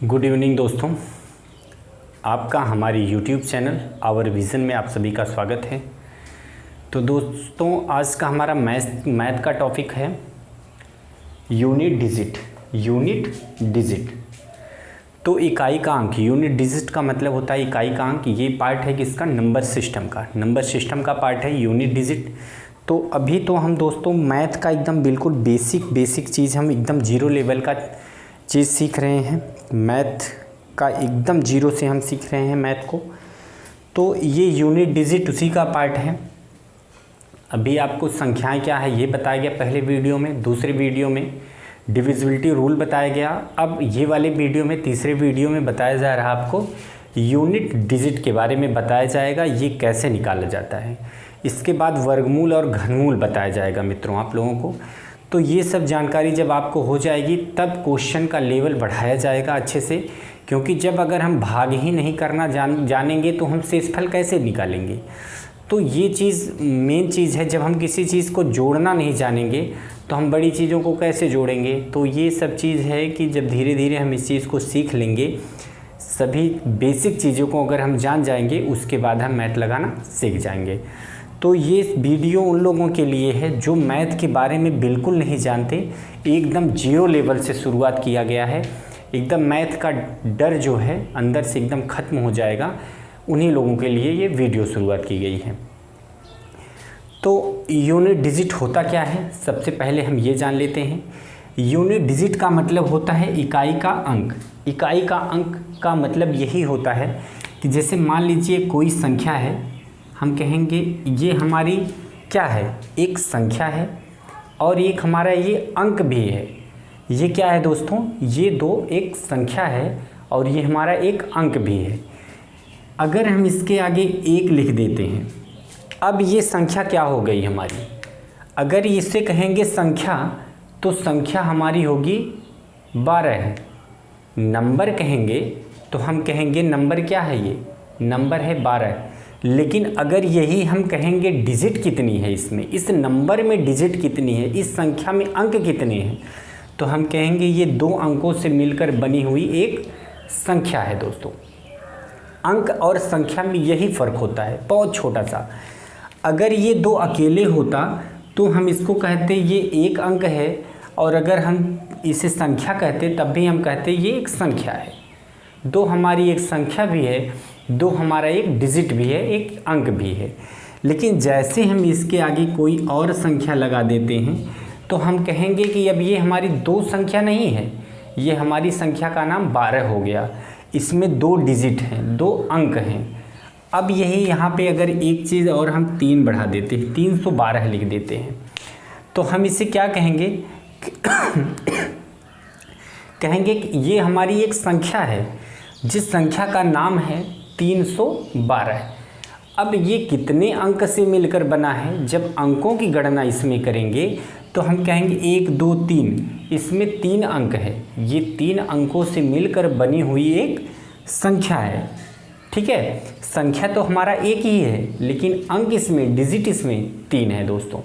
Good evening दोस्तों, आपका हमारी यूट्यूब चैनल आवर विज़न में आप सभी का स्वागत है। तो दोस्तों आज का हमारा मैथ का टॉपिक है यूनिट डिजिट। तो इकाई का अंक, यूनिट डिजिट का मतलब होता है इकाई का अंक। ये पार्ट है किसका? नंबर सिस्टम का पार्ट है यूनिट डिजिट। तो अभी तो हम दोस्तों मैथ का एकदम बिल्कुल बेसिक चीज़, हम एकदम जीरो लेवल का चीज़ सीख रहे हैं। मैथ का एकदम जीरो से हम सीख रहे हैं मैथ को। तो ये यूनिट डिजिट उसी का पार्ट है। अभी आपको संख्याएं क्या है ये बताया गया पहले वीडियो में, दूसरे वीडियो में डिविजिबिलिटी रूल बताया गया। अब ये वाले वीडियो में, तीसरे वीडियो में बताया जा रहा है आपको यूनिट डिजिट के बारे में बताया जाएगा, ये कैसे निकाला जाता है। इसके बाद वर्गमूल और घनमूल बताया जाएगा मित्रों आप लोगों को। तो ये सब जानकारी जब आपको हो जाएगी तब क्वेश्चन का लेवल बढ़ाया जाएगा अच्छे से, क्योंकि जब अगर हम भाग ही नहीं करना जानेंगे तो हम शेषफल कैसे निकालेंगे। तो ये चीज़ मेन चीज़ है। जब हम किसी चीज़ को जोड़ना नहीं जानेंगे तो हम बड़ी चीज़ों को कैसे जोड़ेंगे। तो ये सब चीज़ है कि जब धीरे धीरे हम इस चीज़ को सीख लेंगे, सभी बेसिक चीज़ों को अगर हम जान जाएंगे उसके बाद हम मैथ लगाना सीख जाएंगे। तो ये वीडियो उन लोगों के लिए है जो मैथ के बारे में बिल्कुल नहीं जानते, एकदम जीरो लेवल से शुरुआत किया गया है। एकदम मैथ का डर जो है अंदर से एकदम ख़त्म हो जाएगा, उन्हीं लोगों के लिए ये वीडियो शुरुआत की गई है। तो यूनिट डिजिट होता क्या है, सबसे पहले हम ये जान लेते हैं। यूनिट डिजिट का मतलब होता है इकाई का अंक। इकाई का अंक का मतलब यही होता है कि जैसे मान लीजिए कोई संख्या है, हम कहेंगे ये हमारी क्या है, एक संख्या है और एक हमारा ये अंक भी है। ये क्या है दोस्तों, ये दो एक संख्या है और ये हमारा एक अंक भी है। अगर हम इसके आगे एक लिख देते हैं, अब ये संख्या क्या हो गई हमारी। अगर इससे कहेंगे संख्या तो संख्या हमारी होगी 12 है। नंबर कहेंगे तो हम कहेंगे नंबर क्या है, ये नंबर है 12। लेकिन अगर यही हम कहेंगे डिजिट कितनी है इसमें, इस नंबर में डिजिट कितनी है, इस संख्या में अंक कितने हैं, तो हम कहेंगे ये दो अंकों से मिलकर बनी हुई एक संख्या है। दोस्तों अंक और संख्या में यही फ़र्क होता है, बहुत छोटा सा। अगर ये दो अकेले होता तो हम इसको कहते ये एक अंक है, और अगर हम इसे संख्या कहते तब भी हम कहते ये एक संख्या है। दो हमारी एक संख्या भी है, दो हमारा एक डिजिट भी है, एक अंक भी है। लेकिन जैसे हम इसके आगे कोई और संख्या लगा देते हैं तो हम कहेंगे कि अब ये हमारी दो संख्या नहीं है, ये हमारी संख्या का नाम 12 हो गया। इसमें दो डिजिट हैं, दो अंक हैं। अब यही यहाँ पे अगर एक चीज़ और हम 3 बढ़ा देते हैं, 312 लिख देते हैं, तो हम इसे क्या कहेंगे कहेंगे कि ये हमारी एक संख्या है जिस संख्या का नाम है 312। अब ये कितने अंक से मिलकर बना है, जब अंकों की गणना इसमें करेंगे तो हम कहेंगे 1 2 3, इसमें 3 अंक है। ये 3 अंकों से मिलकर बनी हुई एक संख्या है। ठीक है, संख्या तो हमारा एक ही है लेकिन अंक इसमें, डिजिट इसमें 3 है दोस्तों।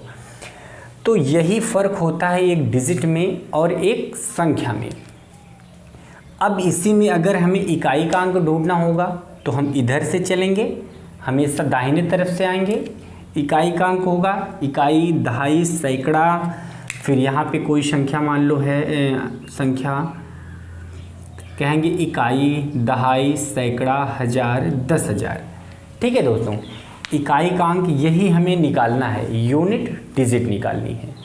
तो यही फ़र्क होता है एक डिजिट में और एक संख्या में। अब इसी में अगर हमें इकाई का अंक ढूंढना होगा तो हम इधर से चलेंगे, हमेशा दाहिने तरफ से आएंगे। इकाई का अंक होगा इकाई, दहाई, सैकड़ा, फिर यहाँ पे कोई संख्या मान लो है, संख्या कहेंगे इकाई, दहाई, सैकड़ा, हजार, 10,000। ठीक है दोस्तों, इकाई का अंक यही हमें निकालना है, यूनिट डिजिट निकालनी है।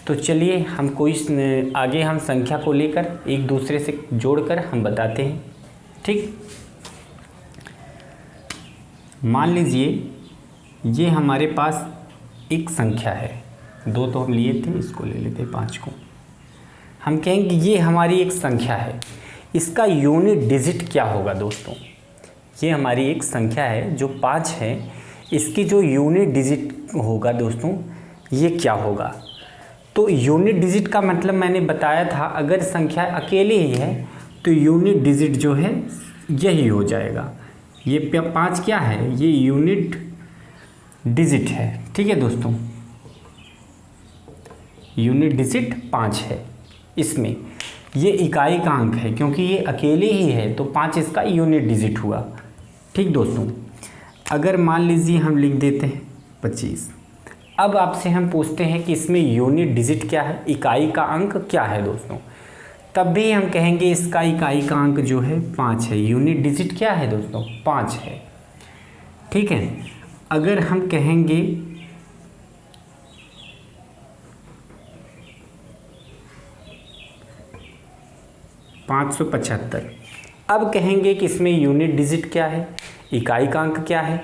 तो चलिए हम कोई आगे हम संख्या को लेकर एक दूसरे से जोड़कर हम बताते हैं। ठीक, मान लीजिए ये हमारे पास एक संख्या है, 2 तो हम लिए थे, इसको ले लेते 5 को। हम कहेंगे ये हमारी एक संख्या है, इसका यूनिट डिजिट क्या होगा दोस्तों। ये हमारी एक संख्या है जो 5 है, इसकी जो यूनिट डिजिट होगा दोस्तों ये क्या होगा। तो यूनिट डिजिट का मतलब मैंने बताया था, अगर संख्या अकेले ही है तो यूनिट डिजिट जो है यही हो जाएगा। ये 5 क्या है, ये यूनिट डिजिट है। ठीक है दोस्तों, यूनिट डिजिट 5 है इसमें। ये इकाई का अंक है क्योंकि ये अकेले ही है, तो 5 इसका यूनिट डिजिट हुआ। ठीक दोस्तों, अगर मान लीजिए हम लिख देते हैं 25। अब आपसे हम पूछते हैं कि इसमें यूनिट डिजिट क्या है, इकाई का अंक क्या है दोस्तों, तब भी हम कहेंगे इसका इकाई का अंक जो है 5 है। यूनिट डिजिट क्या है दोस्तों, 5 है। ठीक है, अगर हम कहेंगे 575, अब कहेंगे कि इसमें यूनिट डिजिट क्या है, इकाई का अंक क्या है,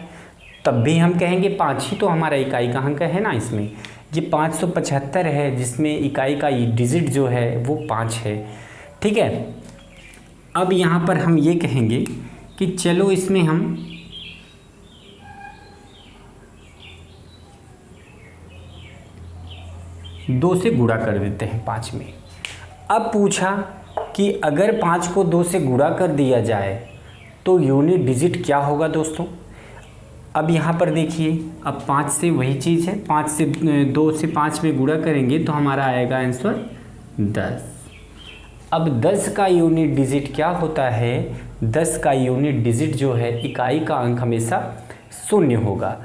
तब भी हम कहेंगे 5 ही तो हमारा इकाई का अंक है ना। इसमें ये 575 है जिसमें इकाई का डिजिट जो है वो 5 है। ठीक है, अब यहाँ पर हम ये कहेंगे कि चलो इसमें हम 2 से गुणा कर देते हैं 5 में। अब पूछा कि अगर 5 को 2 से गुणा कर दिया जाए तो यूनिट डिजिट क्या होगा दोस्तों। अब यहाँ पर देखिए, अब 5 से वही चीज़ है, 5 से 2 से 5 में गुणा करेंगे तो हमारा आएगा आंसर 10। अब 10 का यूनिट डिजिट क्या होता है, 10 का यूनिट डिजिट जो है इकाई का अंक हमेशा 0 होगा।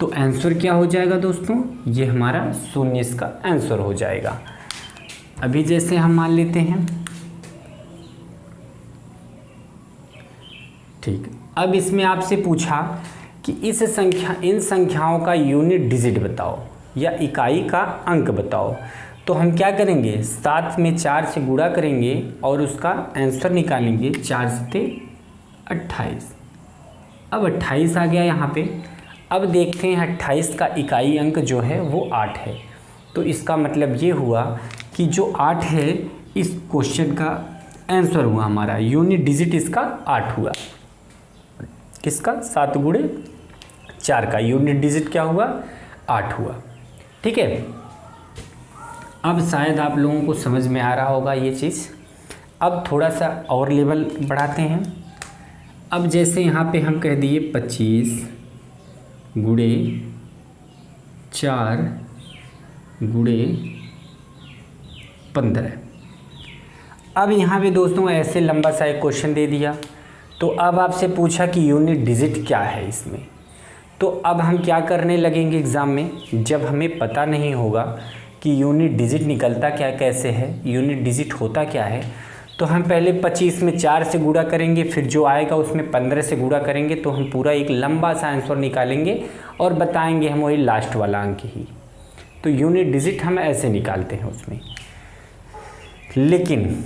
तो आंसर क्या हो जाएगा दोस्तों, ये हमारा 0 इसका आंसर हो जाएगा। अभी जैसे हम मान लेते हैं, ठीक, अब इसमें आपसे पूछा कि इन संख्याओं का यूनिट डिजिट बताओ या इकाई का अंक बताओ, तो हम क्या करेंगे, 7 में 4 से गुणा करेंगे और उसका आंसर निकालेंगे। 4 से 28, अब 28 आ गया यहाँ पे। अब देखते हैं 28 का इकाई अंक जो है वो 8 है, तो इसका मतलब ये हुआ कि जो 8 है इस क्वेश्चन का आंसर हुआ हमारा, यूनिट डिजिट इसका 8 हुआ। किसका, 7 गुणे 4 का यूनिट डिजिट क्या हुआ, 8 हुआ। ठीक है, अब शायद आप लोगों को समझ में आ रहा होगा ये चीज़। अब थोड़ा सा और लेवल बढ़ाते हैं। अब जैसे यहाँ पे हम कह दिए 25 गुणे 4 गुणे 15। अब यहाँ पे दोस्तों ऐसे लंबा सा एक क्वेश्चन दे दिया, तो अब आपसे पूछा कि यूनिट डिजिट क्या है इसमें। तो अब हम क्या करने लगेंगे एग्ज़ाम में, जब हमें पता नहीं होगा कि यूनिट डिजिट निकलता क्या कैसे है, यूनिट डिजिट होता क्या है, तो हम पहले 25 में 4 से गुणा करेंगे, फिर जो आएगा उसमें 15 से गुणा करेंगे, तो हम पूरा एक लंबा सा आंसर निकालेंगे और बताएंगे हम वही लास्ट वाला अंक ही। तो यूनिट डिजिट हम ऐसे निकालते हैं उसमें। लेकिन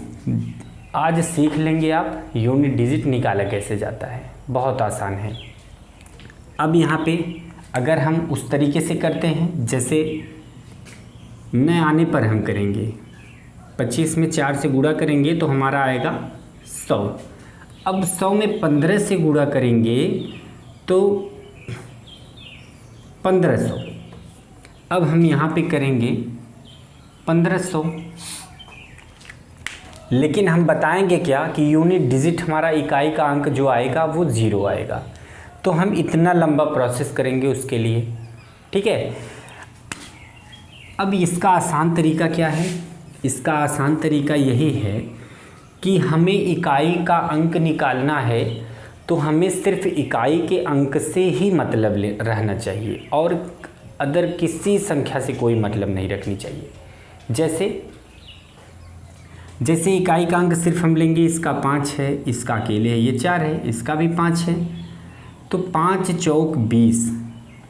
आज सीख लेंगे आप यूनिट डिजिट निकाला कैसे जाता है, बहुत आसान है। अब यहाँ पे अगर हम उस तरीके से करते हैं जैसे न आने पर हम करेंगे, 25 में 4 से गुणा करेंगे तो हमारा आएगा 100। अब 100 में 15 से गुणा करेंगे तो 1500। अब हम यहाँ पे करेंगे 1500, लेकिन हम बताएंगे क्या कि यूनिट डिजिट हमारा इकाई का अंक जो आएगा वो 0 आएगा। तो हम इतना लंबा प्रोसेस करेंगे उसके लिए। ठीक है, अब इसका आसान तरीका क्या है, इसका आसान तरीका यही है कि हमें इकाई का अंक निकालना है तो हमें सिर्फ इकाई के अंक से ही मतलब रहना चाहिए और अदर किसी संख्या से कोई मतलब नहीं रखनी चाहिए। जैसे इकाई का अंक सिर्फ हम लेंगे, इसका 5 है, इसका अकेले है ये 4 है, इसका भी 5 है, तो 5 चौक 20,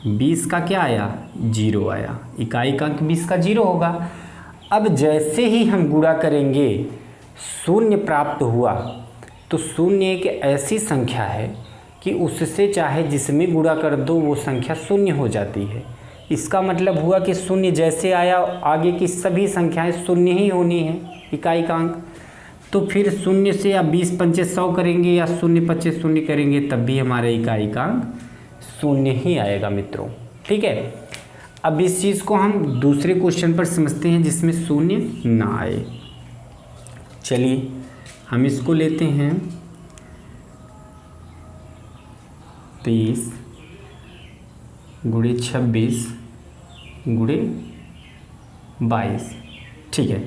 20 का क्या आया, 0 आया। इकाई का अंक 20 का 0 होगा। अब जैसे ही हम गुणा करेंगे 0 प्राप्त हुआ, तो 0 एक ऐसी संख्या है कि उससे चाहे जिसमें गुणा कर दो वो संख्या 0 हो जाती है। इसका मतलब हुआ कि 0 जैसे आया आगे की सभी संख्याएं 0 ही होनी है इकाई का अंक। तो फिर 0 से या 20 पंचे 100 करेंगे या 0 पच्चे 0 करेंगे तब भी हमारे इकाई का अंक 0 ही आएगा मित्रों। ठीक है, अब इस चीज़ को हम दूसरे क्वेश्चन पर समझते हैं जिसमें 0 ना आए। चलिए हम इसको लेते हैं 23 गुणे 26 गुणे 22। ठीक है,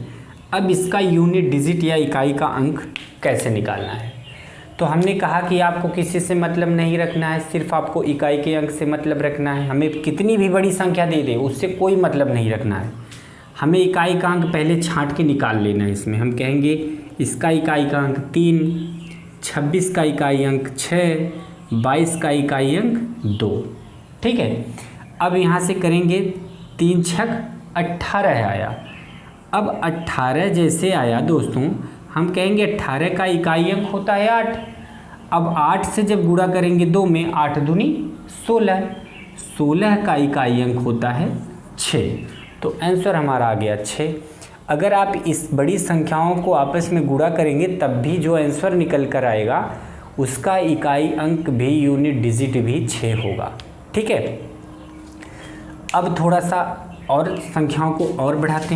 अब इसका यूनिट डिजिट या इकाई का अंक कैसे निकालना है? तो हमने कहा कि आपको किसी से मतलब नहीं रखना है, सिर्फ आपको इकाई के अंक से मतलब रखना है। हमें कितनी भी बड़ी संख्या दे दे उससे कोई मतलब नहीं रखना है, हमें इकाई का अंक पहले छांट के निकाल लेना है। इसमें हम कहेंगे इसका इकाई का अंक 3, 26 का इकाई अंक 6, 22 का इकाई अंक 2। ठीक है, अब यहाँ से करेंगे 3 छक 18 आया। अब 18 जैसे आया दोस्तों, हम कहेंगे 18 का इकाई अंक होता है 8। अब 8 से जब गुणा करेंगे 2 में, 8 दूनी 16, 16 का इकाई अंक होता है 6। तो आंसर हमारा आ गया 6। अगर आप इस बड़ी संख्याओं को आपस में गुणा करेंगे तब भी जो आंसर निकल कर आएगा उसका इकाई अंक भी, यूनिट डिजिट भी 6 होगा। ठीक है, अब थोड़ा सा और संख्याओं को और बढ़ाते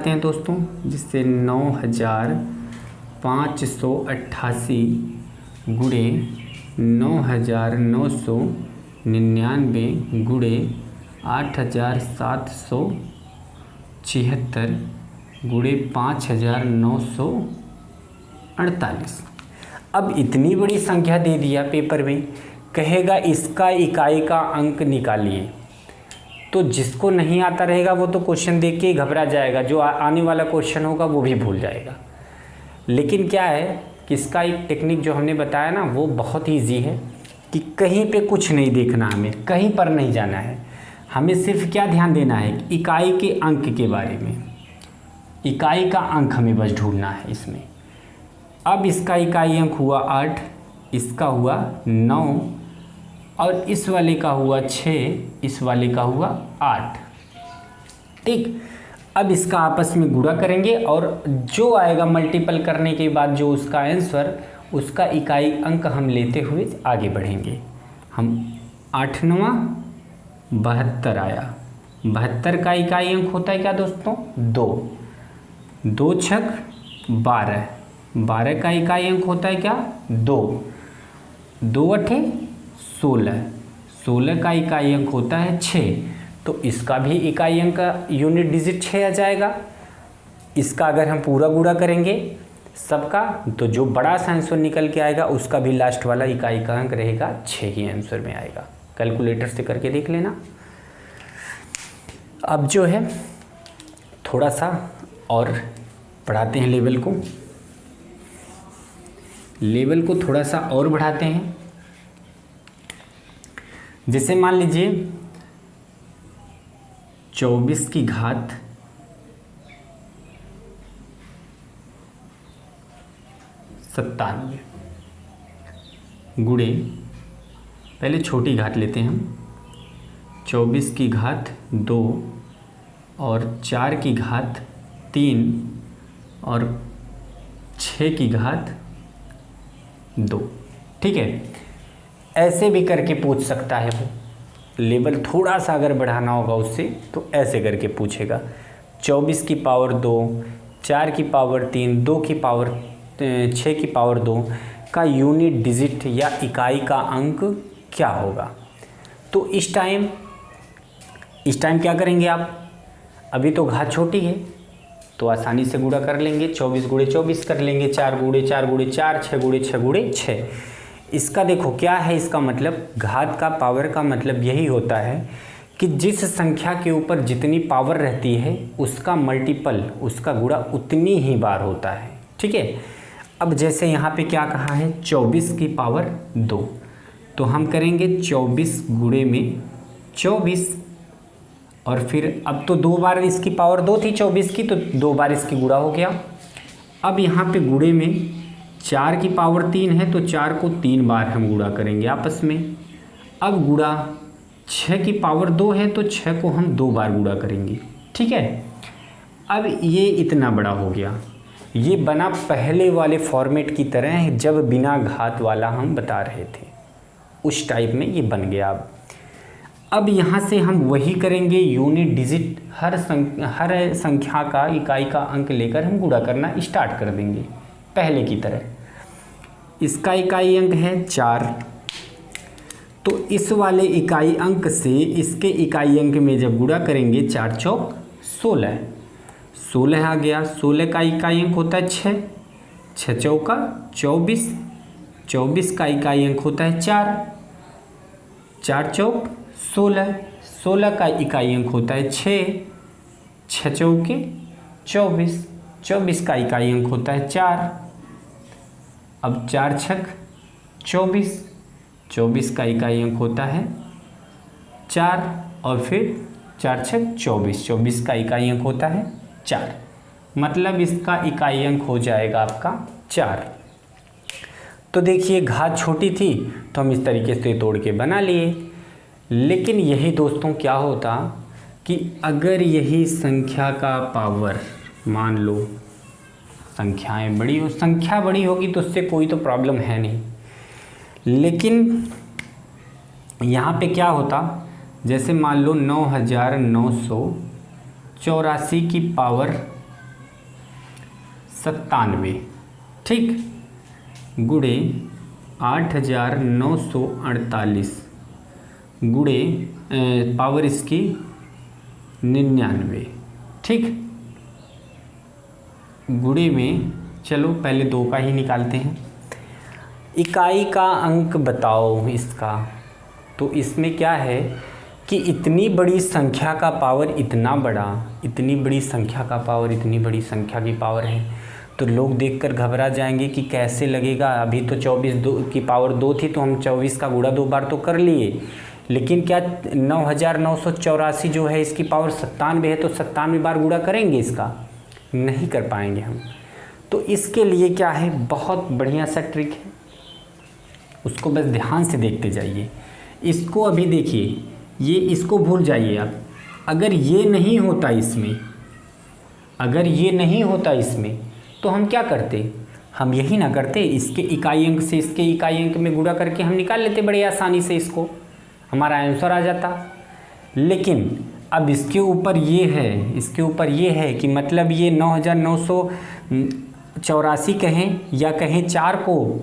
हैं, दोस्तों, जिससे 9588 गुणे 9999 गुणे 8776 गुणे 5948। अब इतनी बड़ी संख्या दे दिया पेपर में, कहेगा इसका इकाई का अंक निकालिए। तो जिसको नहीं आता रहेगा वो तो क्वेश्चन देख के ही घबरा जाएगा, जो आने वाला क्वेश्चन होगा वो भी भूल जाएगा। लेकिन क्या है कि इसका एक टेक्निक जो हमने बताया ना वो बहुत ईजी है कि कहीं पे कुछ नहीं देखना, हमें कहीं पर नहीं जाना है, हमें सिर्फ क्या ध्यान देना है, इकाई के अंक के बारे में। इकाई का अंक हमें बस ढूंढना है इसमें। अब इसका इकाई अंक हुआ 8, इसका हुआ 9 और इस वाले का हुआ 6, इस वाले का हुआ 8। ठीक, अब इसका आपस में गुणा करेंगे और जो आएगा मल्टीपल करने के बाद जो उसका आंसर, उसका इकाई अंक हम लेते हुए आगे बढ़ेंगे। हम 8 9 72 आया। 72 का इकाई अंक होता है क्या दोस्तों? 2, 2 छक 12, 12 का इकाई अंक होता है क्या? 2, 2 अठे 16, 16 का इकाई अंक होता है 6। तो इसका भी इकाई अंक का यूनिट डिजिट 6 आ जाएगा। इसका अगर हम पूरा गुणा करेंगे सबका, तो जो बड़ा सा आंसर निकल के आएगा उसका भी लास्ट वाला इकाई का अंक रहेगा 6 ही आंसर में आएगा। कैलकुलेटर से करके देख लेना। अब जो है थोड़ा सा और बढ़ाते हैं लेवल को थोड़ा सा और बढ़ाते हैं। जैसे मान लीजिए 24 की घात 97 गुणे, पहले छोटी घात लेते हैं हम, 24 की घात 2 और 4 की घात 3 और 6 की घात 2। ठीक है, ऐसे भी करके पूछ सकता है वो। लेवल थोड़ा सा अगर बढ़ाना होगा उससे तो ऐसे करके पूछेगा। 24 की पावर 2, 4 की पावर 3, 2 की पावर 6 की पावर 2 का यूनिट डिजिट या इकाई का अंक क्या होगा? तो इस टाइम क्या करेंगे आप? अभी तो घात छोटी है तो आसानी से गुणा कर लेंगे। 24 गुणे 24 कर लेंगे, 4 गुणे 4 गुणे 4, 6 गुणे 6 गुणे 6। इसका देखो क्या है, इसका मतलब घात का पावर का मतलब यही होता है कि जिस संख्या के ऊपर जितनी पावर रहती है उसका मल्टीपल, उसका गुणा उतनी ही बार होता है। ठीक है, अब जैसे यहाँ पे क्या कहा है 24 की पावर 2, तो हम करेंगे 24 गुणे में 24 और फिर अब तो 2 बार इसकी पावर 2 थी 24 की, तो 2 बार इसकी गुणा हो गया। अब यहाँ पे गुणे में 4 की पावर 3 है तो 4 को 3 बार हम गुणा करेंगे आपस में। अब गुणा 6 की पावर 2 है तो 6 को हम 2 बार गुणा करेंगे। ठीक है, अब ये इतना बड़ा हो गया। ये बना पहले वाले फॉर्मेट की तरह जब बिना घात वाला हम बता रहे थे, उस टाइप में ये बन गया। अब यहाँ से हम वही करेंगे, यूनिट डिजिट हर संख्या का इकाई का अंक लेकर हम गुणा करना स्टार्ट कर देंगे पहले की तरह। इसका इकाई अंक है 4, तो इस वाले इकाई अंक से इसके इकाई अंक में जब गुणा करेंगे 4 चौक 16, 16 आ गया। 16 का इकाई अंक होता है 6, 6 चौका 24, 24 का इकाई अंक होता है 4, 4 चौक 16, 16 का इकाई अंक होता है 6, 6 चौके 24, 24 का इकाई अंक होता है 4। अब 4 छक 24, 24 का इकाई अंक होता है 4 और फिर 4 छक 24, 24 का इकाई अंक होता है 4, मतलब इसका इकाई अंक हो जाएगा आपका 4। तो देखिए घात छोटी थी तो हम इस तरीके से तोड़ के बना लिए। लेकिन यही दोस्तों क्या होता कि अगर यही संख्या का पावर, मान लो संख्याएं बड़ी हो, संख्या बड़ी होगी तो उससे कोई तो प्रॉब्लम है नहीं, लेकिन यहाँ पे क्या होता, जैसे मान लो 9984 की पावर 97, ठीक, गुणे 8948 गुणे पावर इसकी 99, ठीक, गुणे में चलो पहले 2 का ही निकालते हैं। इकाई का अंक बताओ इसका, तो इसमें क्या है कि इतनी बड़ी संख्या का पावर इतना बड़ा, इतनी बड़ी संख्या का पावर इतनी बड़ी संख्या की पावर है, तो लोग देखकर घबरा जाएंगे कि कैसे लगेगा। अभी तो 24 की पावर 2 थी तो हम 24 का गुणा 2 बार तो कर लिए, लेकिन क्या 9984 जो है इसकी पावर 97 है तो 97 बार गुणा करेंगे इसका? नहीं कर पाएंगे हम। तो इसके लिए क्या है, बहुत बढ़िया सा ट्रिक है, उसको बस ध्यान से देखते जाइए। इसको अभी देखिए, ये इसको भूल जाइए आप। अगर ये नहीं होता इसमें, अगर ये नहीं होता इसमें तो हम क्या करते, हम यही ना करते, इसके इकाई अंक से इसके इकाई अंक में गुणा करके हम निकाल लेते बड़े आसानी से, इसको हमारा आंसर आ जाता। लेकिन अब इसके ऊपर ये है, इसके ऊपर ये है कि मतलब ये 9984 कहें या कहें 4 को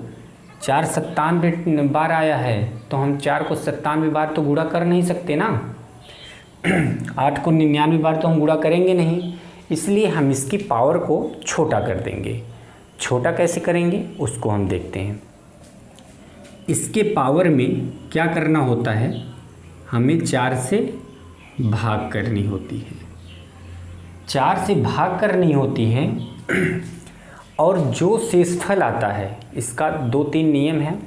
4 97 बार आया है, तो हम 4 को 97 बार तो गुणा कर नहीं सकते ना। 8 को 99 बार तो हम गुणा करेंगे नहीं, इसलिए हम इसकी पावर को छोटा कर देंगे। छोटा कैसे करेंगे उसको हम देखते हैं। इसके पावर में क्या करना होता है, हमें 4 से भाग करनी होती है, 4 से भाग करनी होती है। और जो शेषफल आता है, इसका 2-3 नियम है,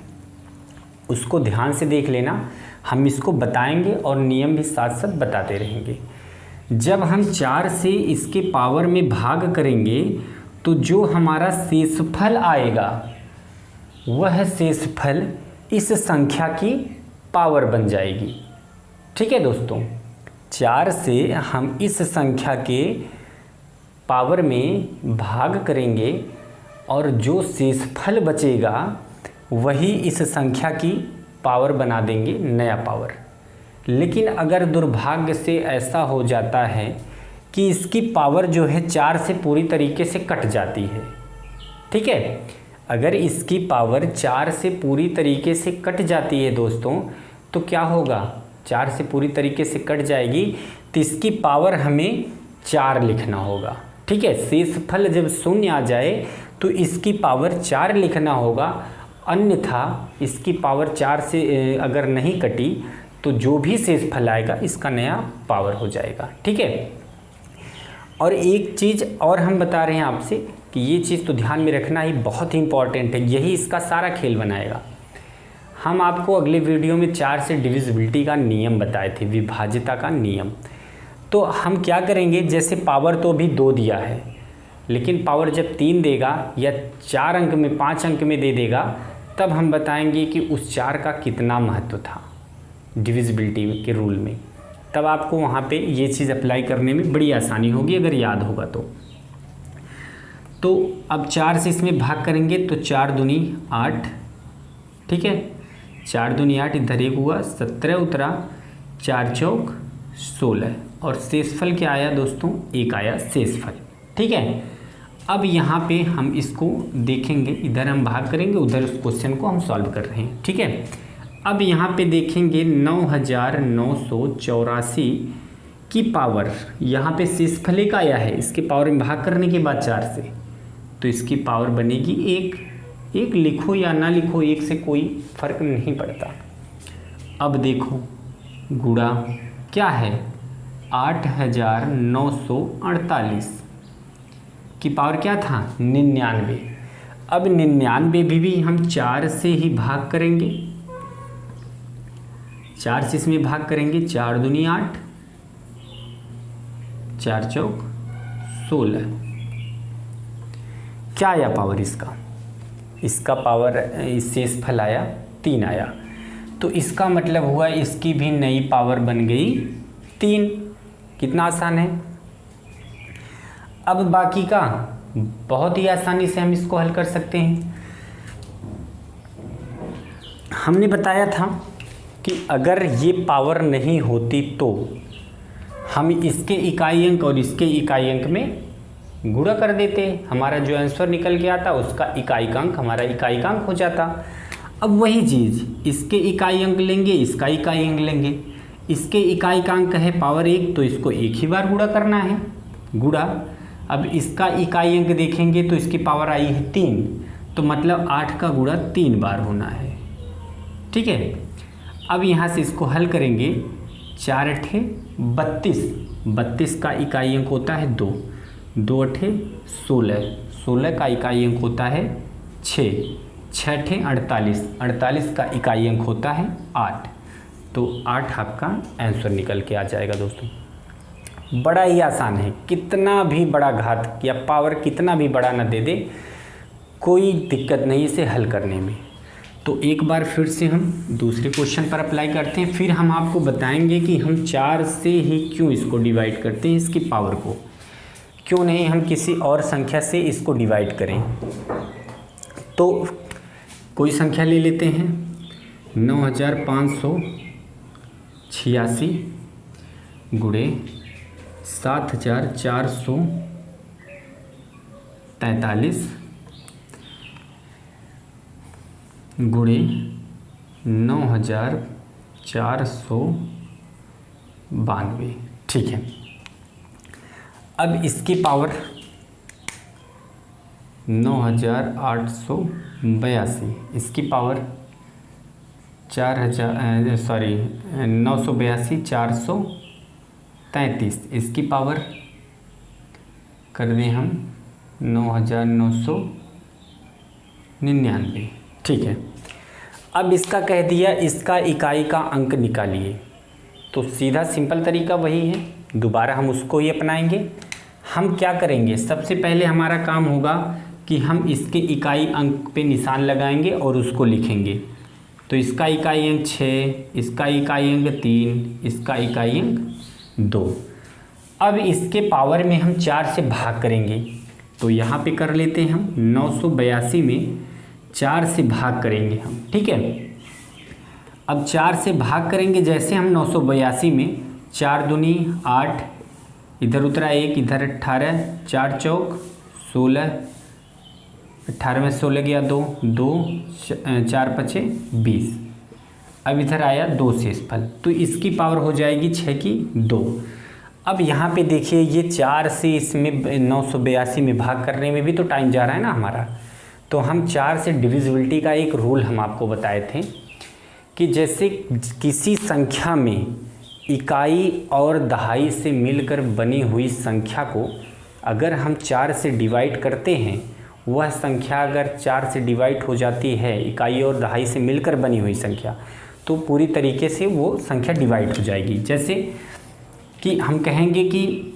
उसको ध्यान से देख लेना, हम इसको बताएंगे और नियम भी साथ साथ बताते रहेंगे। जब हम 4 से इसके पावर में भाग करेंगे तो जो हमारा शेषफल आएगा वह शेषफल इस संख्या की पावर बन जाएगी। ठीक है दोस्तों, 4 से हम इस संख्या के पावर में भाग करेंगे और जो शेषफल बचेगा वही इस संख्या की पावर बना देंगे, नया पावर। लेकिन अगर दुर्भाग्य से ऐसा हो जाता है कि इसकी पावर जो है 4 से पूरी तरीके से कट जाती है, ठीक है, अगर इसकी पावर 4 से पूरी तरीके से कट जाती है दोस्तों, तो क्या होगा, 4 से पूरी तरीके से कट जाएगी तो इसकी पावर हमें 4 लिखना होगा। ठीक है, शेषफल जब 0 आ जाए तो इसकी पावर 4 लिखना होगा, अन्यथा इसकी पावर 4 से अगर नहीं कटी तो जो भी शेषफल आएगा इसका नया पावर हो जाएगा। ठीक है, और एक चीज़ और हम बता रहे हैं आपसे कि ये चीज़ तो ध्यान में रखना ही बहुत ही इम्पॉर्टेंट है, यही इसका सारा खेल बनाएगा। हम आपको अगले वीडियो में 4 से डिविजिबिलिटी का नियम बताए थे, विभाज्यता का नियम। तो हम क्या करेंगे, जैसे पावर तो अभी 2 दिया है, लेकिन पावर जब 3 देगा या 4 अंक में 5 अंक में दे देगा, तब हम बताएंगे कि उस 4 का कितना महत्व था डिविजिबिलिटी के रूल में। तब आपको वहाँ पे ये चीज़ अप्लाई करने में बड़ी आसानी होगी अगर याद होगा तो अब 4 से इसमें भाग करेंगे तो 4 दूनी 8, ठीक है, 4 दूनी 8, इधर 1 हुआ, 17 उतरा, 4 चौक 16 और शेषफल क्या आया दोस्तों, 1 आया शेषफल। ठीक है, अब यहाँ पे हम इसको देखेंगे, इधर हम भाग करेंगे, उधर उस क्वेश्चन को हम सॉल्व कर रहे हैं। ठीक है, अब यहाँ पे देखेंगे 9984 की पावर, यहाँ पे शेषफल का आया है, इसके पावर में भाग करने के बाद 4 से, तो इसकी पावर बनेगी 1। 1 लिखो या ना लिखो, 1 से कोई फर्क नहीं पड़ता। अब देखो गुणा क्या है, 8948 की पावर क्या था, 99। अब 99 भी हम 4 से ही भाग करेंगे, 4 से इसमें भाग करेंगे, 4 दूनी 8, 4 चौक 16। क्या आया पावर इसका, इसका पावर शेषफल आया 3 आया। तो इसका मतलब हुआ इसकी भी नई पावर बन गई 3। कितना आसान है। अब बाकी का बहुत ही आसानी से हम इसको हल कर सकते हैं। हमने बताया था कि अगर ये पावर नहीं होती तो हम इसके इकाई अंक और इसके इकाई अंक में गुणा कर देते, हमारा जो आंसर निकल के आता उसका इकाई का अंक हमारा इकाई का अंक हो जाता। अब वही चीज़ इसके इकाई अंक लेंगे, इसका इकाई अंक लेंगे, इसके इकाई का अंक है पावर 1, तो इसको एक ही बार गुणा करना है, गुणा। अब इसका इकाई अंक देखेंगे तो इसकी पावर आई है 3, तो मतलब 8 का गुणा 3 बार होना है। ठीक है। अब यहाँ से इसको हल करेंगे, 4 अठे 32, 32 का इकाई अंक होता है 2, 2 अठे 16, 16 का इकाई अंक होता है 6, 6 अठे 48, 48 का इकाई अंक होता है 8, तो 8 आपका आंसर निकल के आ जाएगा। दोस्तों बड़ा ही आसान है, कितना भी बड़ा घात या पावर कितना भी बड़ा ना दे दे, कोई दिक्कत नहीं इसे हल करने में। तो एक बार फिर से हम दूसरे क्वेश्चन पर अप्लाई करते हैं, फिर हम आपको बताएंगे कि हम 4 से ही क्यों इसको डिवाइड करते हैं, इसकी पावर को, क्यों नहीं हम किसी और संख्या से इसको डिवाइड करें। तो कोई संख्या ले लेते हैं, 9586 गुणे 7443 गुणे 9492। ठीक है। अब इसकी पावर 9882, इसकी पावर 982 433, इसकी पावर कर दें हम 9999। ठीक है। अब इसका कह दिया इसका इकाई का अंक निकालिए, तो सीधा सिंपल तरीका वही है, दोबारा हम उसको ही अपनाएंगे। हम क्या करेंगे, सबसे पहले हमारा काम होगा कि हम इसके इकाई अंक पे निशान लगाएंगे और उसको लिखेंगे। तो इसका इकाई अंक 6, इसका इकाई अंक 3, इसका इकाई अंक 2। अब इसके पावर में हम 4 से भाग करेंगे, तो यहाँ पे कर लेते हैं हम 982 में 4 से भाग करेंगे हम। ठीक है। अब 4 से भाग करेंगे, जैसे हम 982 में 4 दूनी 8, इधर उतरा 1, इधर 18, 4 चौक 16, 18 में 16 गया 2, 2 4 पचे 20। अब इधर आया 2 शेषफल, तो इसकी पावर हो जाएगी 6 की 2। अब यहाँ पे देखिए ये 4 से इसमें 982 में भाग करने में भी तो टाइम जा रहा है ना हमारा, तो हम 4 से डिविजिबिलिटी का एक रूल हम आपको बताए थे कि जैसे किसी संख्या में इकाई और दहाई से मिलकर बनी हुई संख्या को अगर हम 4 से डिवाइड करते हैं, वह संख्या अगर 4 से डिवाइड हो जाती है, इकाई और दहाई से मिलकर बनी हुई संख्या, तो पूरी तरीके से वो संख्या डिवाइड हो जाएगी। जैसे कि हम कहेंगे कि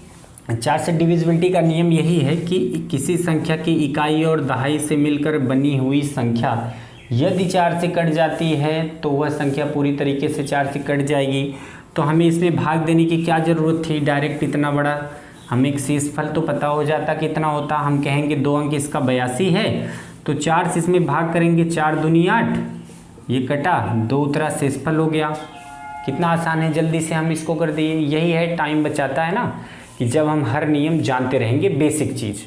4 से डिविजिबिलिटी का नियम यही है कि किसी संख्या की इकाई और दहाई से मिलकर बनी हुई संख्या यदि 4 से कट जाती है तो वह संख्या पूरी तरीके से 4 से कट जाएगी। तो हमें इसमें भाग देने की क्या ज़रूरत थी, डायरेक्ट इतना बड़ा हमें एक शेषफल तो पता हो जाता कितना होता। हम कहेंगे 2 अंक इसका 82 है, तो 4 से इसमें भाग करेंगे, 4 दूनी 8, ये कटा 2 उतरा शेषफल हो गया। कितना आसान है, जल्दी से हम इसको कर दिए। यही है टाइम बचाता है ना, कि जब हम हर नियम जानते रहेंगे बेसिक चीज़।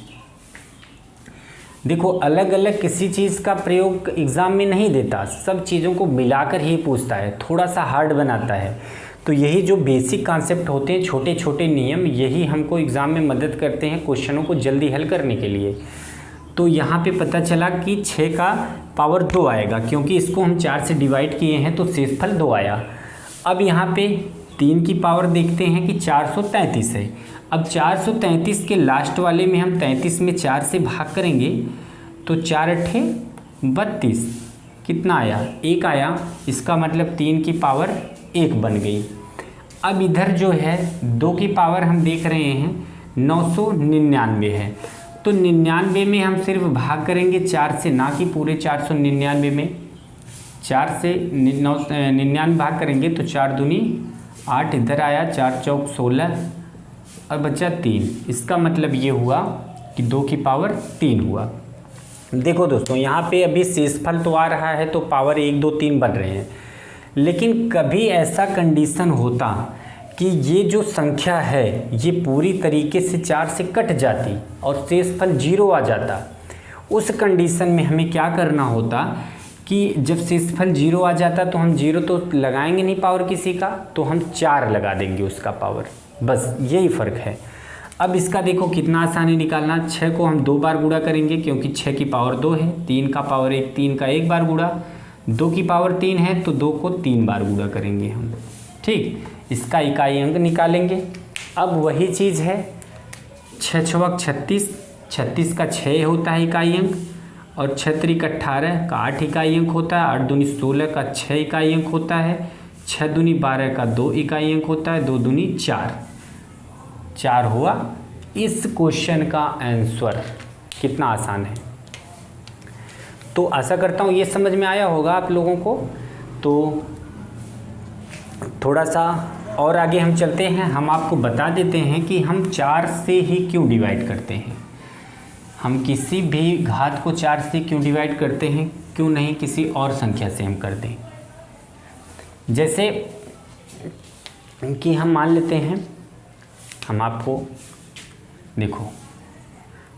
देखो अलग अलग किसी चीज़ का प्रयोग एग्ज़ाम में नहीं देता, सब चीज़ों को मिलाकर ही पूछता है, थोड़ा सा हार्ड बनाता है। तो यही जो बेसिक कॉन्सेप्ट होते हैं, छोटे छोटे नियम, यही हमको एग्ज़ाम में मदद करते हैं क्वेश्चनों को जल्दी हल करने के लिए। तो यहाँ पे पता चला कि 6 का पावर 2 आएगा, क्योंकि इसको हम 4 से डिवाइड किए हैं तो शेषफल 2 आया। अब यहाँ पे 3 की पावर देखते हैं कि 433 है। अब 433 के लास्ट वाले में हम 33 में 4 से भाग करेंगे तो 4 अट्ठे 32, कितना आया? 1 आया। इसका मतलब 3 की पावर 1 बन गई। अब इधर जो है 2 की पावर हम देख रहे हैं 999 है, तो 99 में हम सिर्फ भाग करेंगे 4 से, ना कि पूरे 499 में। 4 से 99 भाग करेंगे तो 4 दूनी 8 इधर आया, 4 चौक 16 और बचा 3। इसका मतलब ये हुआ कि 2 की पावर 3 हुआ। देखो दोस्तों यहाँ पे अभी शेषफल तो आ रहा है तो पावर 1 2 3 बन रहे हैं, लेकिन कभी ऐसा कंडीशन होता कि ये जो संख्या है ये पूरी तरीके से 4 से कट जाती और शेषफल 0 आ जाता। उस कंडीशन में हमें क्या करना होता कि जब शेषफल 0 आ जाता तो हम 0 तो लगाएंगे नहीं पावर किसी का, तो हम 4 लगा देंगे उसका पावर, बस यही फ़र्क है। अब इसका देखो कितना आसानी निकालना। 6 को हम 2 बार गुणा करेंगे क्योंकि 6 की पावर 2 है, 3 का पावर 1, 3 का 1 बार गुणा, 2 की पावर 3 है तो 2 को 3 बार गुणा करेंगे हम। ठीक, इसका इकाई अंक निकालेंगे। अब वही चीज़ है, 6 छवक 36, 36 का 6 होता है इकाई अंक, और 6 त्रिक 18 का 8 इकाई अंक होता है, 8 दूनी 16 का 6 इकाई अंक होता है, 6 दूनी 12 का 2 इकाई अंक होता है, 2 दूनी 4 हुआ। इस क्वेश्चन का आंसर कितना आसान है। तो आशा करता हूँ ये समझ में आया होगा आप लोगों को। तो थोड़ा सा और आगे हम चलते हैं, हम आपको बता देते हैं कि हम 4 से ही क्यों डिवाइड करते हैं। हम किसी भी घात को 4 से क्यों डिवाइड करते हैं, क्यों नहीं किसी और संख्या से हम कर दें। जैसे कि हम मान लेते हैं, हम आपको देखो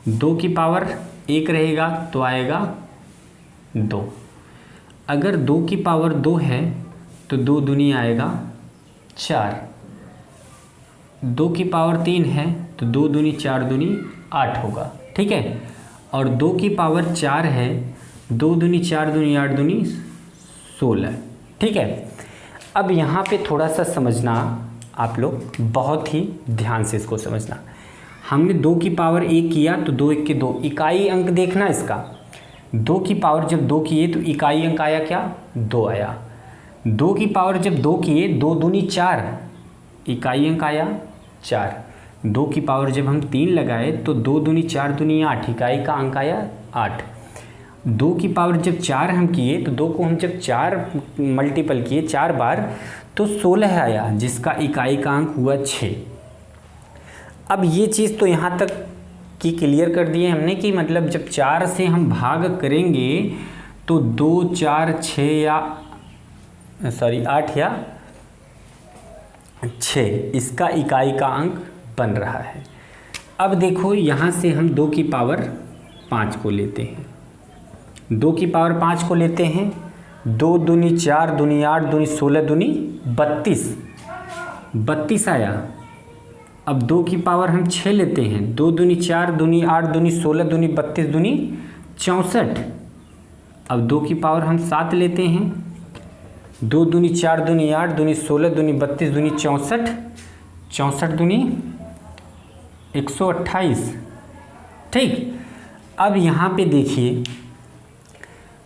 2 की पावर 1 रहेगा तो आएगा 2। अगर 2 की पावर 2 है तो 2 दूनी आएगा 4। 2 की पावर 3 है तो 2 दूनी 4 दूनी 8 होगा, ठीक है। और 2 की पावर 4 है, 2 दूनी 4 दूनी 8 दूनी 16, ठीक है। अब यहाँ पे थोड़ा सा समझना आप लोग, बहुत ही ध्यान से इसको समझना। हमने 2 की पावर 1 किया तो 2 1 के 2, इकाई अंक देखना इसका। 2 की पावर जब 2 किए तो इकाई अंक आया क्या? 2 आया। 2 की पावर जब 2 किए, 2 दूनी 4, इकाई अंक आया 4। 2 की पावर जब हम 3 लगाए तो 2 दूनी 4 दूनी 8, इकाई का अंक आया 8। 2 की पावर जब 4 हम किए तो 2 को हम जब 4 मल्टीपल किए 4 बार तो 16 आया, जिसका इकाई का अंक हुआ 6। अब ये चीज़ तो यहाँ तक की क्लियर कर दिए हमने कि मतलब जब 4 से हम भाग करेंगे तो 2 4 6 या 8 या 6, इसका इकाई का अंक बन रहा है। अब देखो यहाँ से हम 2 की पावर 5 को लेते हैं, 2 की पावर 5 को लेते हैं, 2 दूनी 4 दूनी 8 दूनी 16 दूनी 32 आया। अब 2 की पावर हम 6 लेते हैं, 2 दूनी 4 दूनी 8 दूनी 16 दूनी 32 दूनी 64। अब 2 की पावर हम 7 लेते हैं, 2 दूनी 4 दूनी 8 दूनी 16 दूनी 32 दूनी 64, 64 दूनी 128, ठीक। अब यहाँ पे देखिए,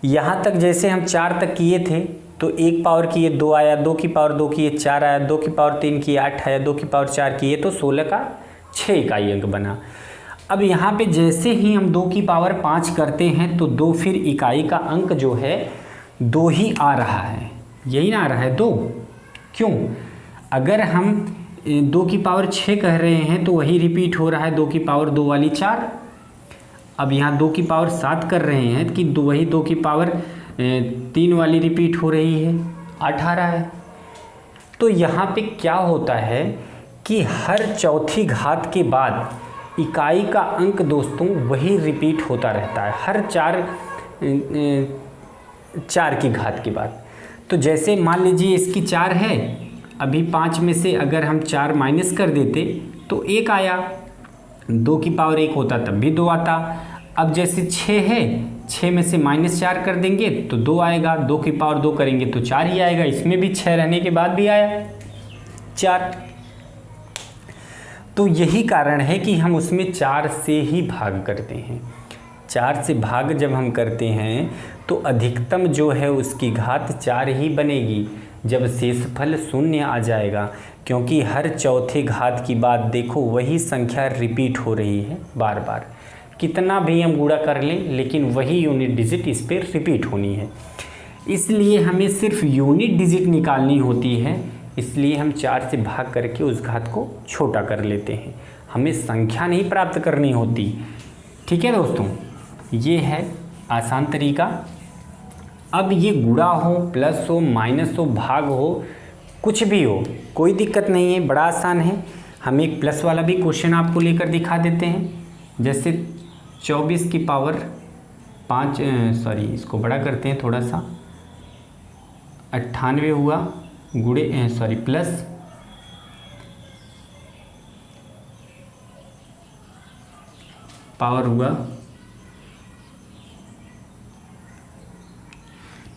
यहाँ तक जैसे हम 4 तक किए थे तो 1 पावर किए 2 आया, 2 की पावर 2 किए 4 आया, 2 की पावर 3 किए 8 आया, 2 की पावर 4 किए तो 16 का 6 इकाई अंक बना। अब यहाँ पे जैसे ही हम 2 की पावर 5 करते हैं तो 2 फिर इकाई का अंक जो है 2 ही आ रहा है, यही ना आ रहा है 2। क्यों? अगर हम 2 की पावर 6 कह रहे हैं तो वही रिपीट हो रहा है 2 की पावर 2 वाली 4। अब यहाँ 2 की पावर 7 कर रहे हैं कि वही 2 की पावर 3 वाली रिपीट हो रही है, 8 आ रहा है। तो यहाँ पे क्या होता है कि हर चौथी घात के बाद इकाई का अंक दोस्तों वही रिपीट होता रहता है हर चार की घात के बाद। तो जैसे मान लीजिए इसकी 4 है, अभी 5 में से अगर हम 4 माइनस कर देते तो 1 आया, 2 की पावर 1 होता तब भी 2 आता। अब जैसे 6 है, 6 में से -4 कर देंगे तो 2 आएगा, 2 की पावर 2 करेंगे तो 4 ही आएगा। इसमें भी 6 रहने के बाद भी आया 4। तो यही कारण है कि हम उसमें 4 से ही भाग करते हैं। 4 से भाग जब हम करते हैं तो अधिकतम जो है उसकी घात 4 ही बनेगी जब शेषफल 0 आ जाएगा, क्योंकि हर चौथे घात की बाद देखो वही संख्या रिपीट हो रही है बार बार। कितना भी हम गुणा कर लें लेकिन वही यूनिट डिजिट इस पर रिपीट होनी है, इसलिए हमें सिर्फ यूनिट डिजिट निकालनी होती है। इसलिए हम 4 से भाग करके उस घात को छोटा कर लेते हैं, हमें संख्या नहीं प्राप्त करनी होती। ठीक है दोस्तों, ये है आसान तरीका। अब ये गुणा हो, प्लस हो, माइनस हो, भाग हो, कुछ भी हो, कोई दिक्कत नहीं है, बड़ा आसान है। हम एक प्लस वाला भी क्वेश्चन आपको लेकर दिखा देते हैं। जैसे 24 की पावर 5, इसको बड़ा करते हैं थोड़ा सा, 98 हुआ प्लस पावर हुआ,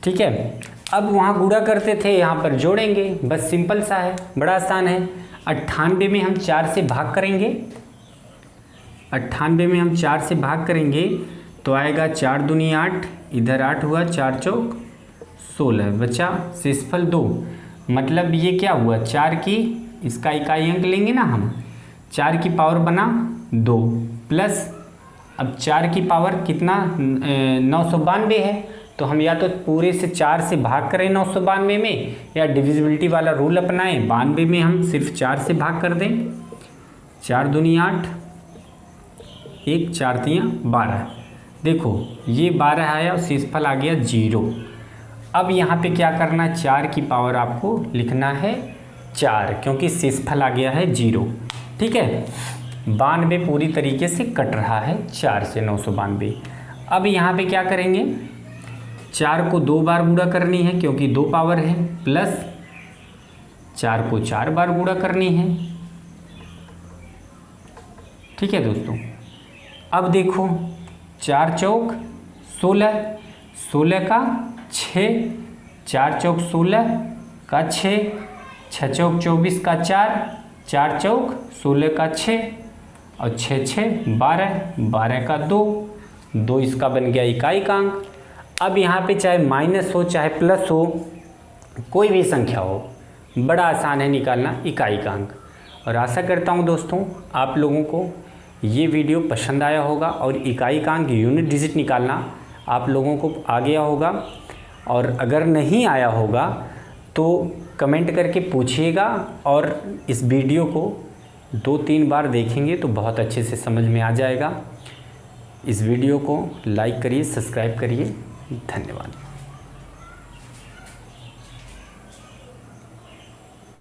ठीक है। अब वहाँ गुणा करते थे, यहाँ पर जोड़ेंगे, बस सिंपल सा है, बड़ा आसान है। 98 में हम 4 से भाग करेंगे, 98 में हम 4 से भाग करेंगे तो आएगा 4 दूनी 8, इधर 8 हुआ, 4 चौक 16, बचा शेषफल 2। मतलब ये क्या हुआ, 4 की, इसका इकाई अंक लेंगे ना हम, 4 की पावर बना 2 प्लस, अब 4 की पावर कितना 992 है, तो हम या तो पूरे से 4 से भाग करें 992 में, या डिविजिबिलिटी वाला रूल अपनाएं, 92 में हम सिर्फ 4 से भाग कर दें। 4 दूनी 8, 1 4 3 12, देखो ये 12 आया और शेषफल आ गया 0। अब यहाँ पे क्या करना, 4 की पावर आपको लिखना है 4, क्योंकि शेषफल आ गया है 0। ठीक है, 92 पूरी तरीके से कट रहा है 4 से 992। अब यहाँ पे क्या करेंगे, 4 को 2 बार गुणा करनी है क्योंकि 2 पावर है, प्लस 4 को 4 बार गुणा करनी है। ठीक है दोस्तों, अब देखो 4 चौक 16, 16 का 6, 4 चौक 16 का 6, 6 चौक 24 का 4, 4 चौक 16 का 6 और 6 6 12, 12 का 2, 2 इसका बन गया इकाई का अंक। अब यहाँ पे चाहे माइनस हो चाहे प्लस हो, कोई भी संख्या हो, बड़ा आसान है निकालना इकाई का अंक। और आशा करता हूँ दोस्तों आप लोगों को ये वीडियो पसंद आया होगा और इकाई का अंक यूनिट डिजिट निकालना आप लोगों को आ गया होगा। और अगर नहीं आया होगा तो कमेंट करके पूछिएगा, और इस वीडियो को 2-3 बार देखेंगे तो बहुत अच्छे से समझ में आ जाएगा। इस वीडियो को लाइक करिए, सब्सक्राइब करिए, धन्यवाद।